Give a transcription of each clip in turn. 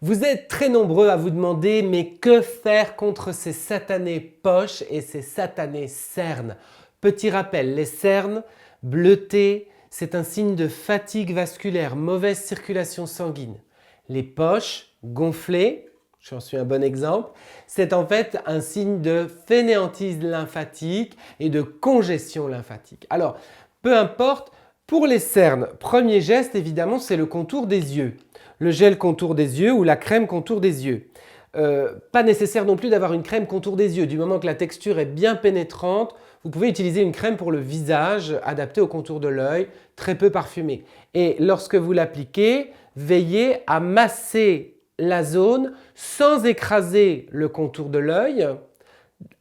Vous êtes très nombreux à vous demander mais que faire contre ces satanées poches et ces satanées cernes? Petit rappel, les cernes bleutées, c'est un signe de fatigue vasculaire, mauvaise circulation sanguine. Les poches gonflées, j'en suis un bon exemple, c'est en fait un signe de fainéantise lymphatique et de congestion lymphatique. Alors, peu importe, pour les cernes, premier geste évidemment c'est le contour des yeux. Le gel contour des yeux ou la crème contour des yeux. Pas nécessaire non plus d'avoir une crème contour des yeux. Du moment que la texture est bien pénétrante, vous pouvez utiliser une crème pour le visage adaptée au contour de l'œil, très peu parfumée. Et lorsque vous l'appliquez, veillez à masser la zone sans écraser le contour de l'œil,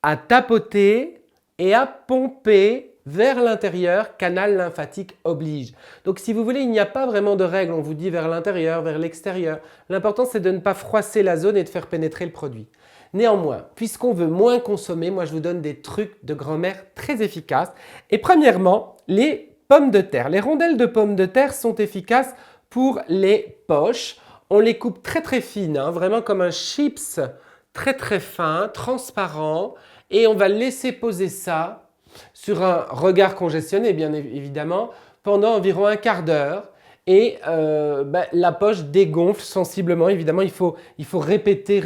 à tapoter et à pomper vers l'intérieur, canal lymphatique oblige. Donc si vous voulez, il n'y a pas vraiment de règle, on vous dit vers l'intérieur, vers l'extérieur. L'important c'est de ne pas froisser la zone et de faire pénétrer le produit. Néanmoins, puisqu'on veut moins consommer, moi je vous donne des trucs de grand-mère très efficaces. Et premièrement, les pommes de terre. Les rondelles de pommes de terre sont efficaces pour les poches. On les coupe très très fines, vraiment comme un chips très très fin, transparent. Et on va laisser poser ça sur un regard congestionné bien évidemment pendant environ un quart d'heure et la poche dégonfle sensiblement. Évidemment, il faut répéter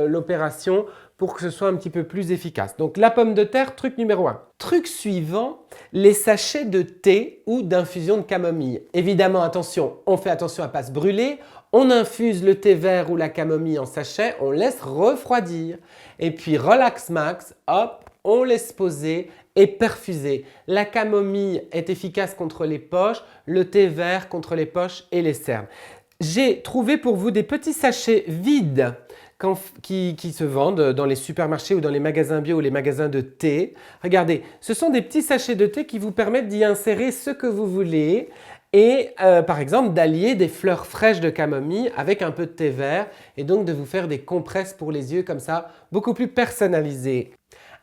l'opération pour que ce soit un petit peu plus efficace. Donc la pomme de terre, truc numéro 1. Truc suivant, les sachets de thé ou d'infusion de camomille. Évidemment, attention, on fait attention à ne pas se brûler. On infuse le thé vert ou la camomille en sachet, on laisse refroidir. Et puis relax max, hop, on laisse poser et perfuser. La camomille est efficace contre les poches, le thé vert contre les poches et les cernes. J'ai trouvé pour vous des petits sachets vides qui se vendent dans les supermarchés ou dans les magasins bio ou les magasins de thé. Regardez, ce sont des petits sachets de thé qui vous permettent d'y insérer ce que vous voulez et par exemple d'allier des fleurs fraîches de camomille avec un peu de thé vert et donc de vous faire des compresses pour les yeux comme ça, beaucoup plus personnalisées.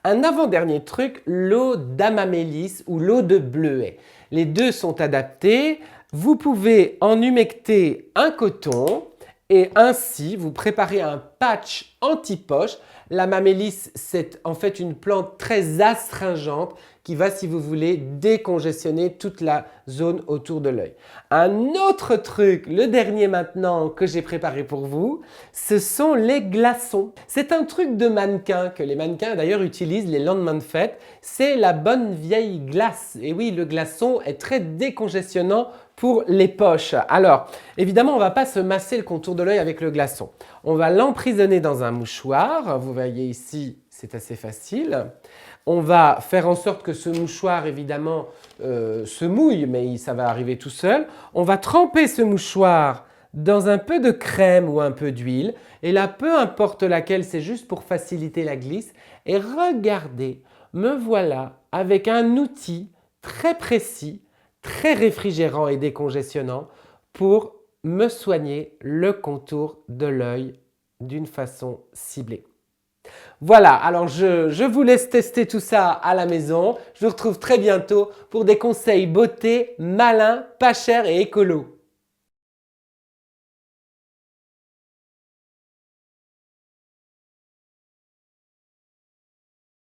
Un avant-dernier truc, l'eau d'amamélis ou l'eau de bleuet. Les deux sont adaptés. Vous pouvez en humecter un coton et ainsi vous préparez un patch anti-poche. L'amamélis, c'est en fait une plante très astringente qui va, si vous voulez, décongestionner toute la zone autour de l'œil. Un autre truc, le dernier maintenant que j'ai préparé pour vous, ce sont les glaçons. C'est un truc de mannequin que les mannequins d'ailleurs utilisent les lendemains de fête. C'est la bonne vieille glace. Et oui, le glaçon est très décongestionnant pour les poches. Alors, évidemment, on ne va pas se masser le contour de l'œil avec le glaçon. On va l'emprisonner dans un mouchoir. Vous voyez ici, c'est assez facile. On va faire en sorte que ce mouchoir, évidemment, se mouille, mais ça va arriver tout seul. On va tremper ce mouchoir dans un peu de crème ou un peu d'huile. Et là, peu importe laquelle, c'est juste pour faciliter la glisse. Et regardez, me voilà avec un outil très précis, très réfrigérant et décongestionnant pour me soigner le contour de l'œil d'une façon ciblée. Voilà, alors je vous laisse tester tout ça à la maison. Je vous retrouve très bientôt pour des conseils beauté, malins, pas chers et écolos.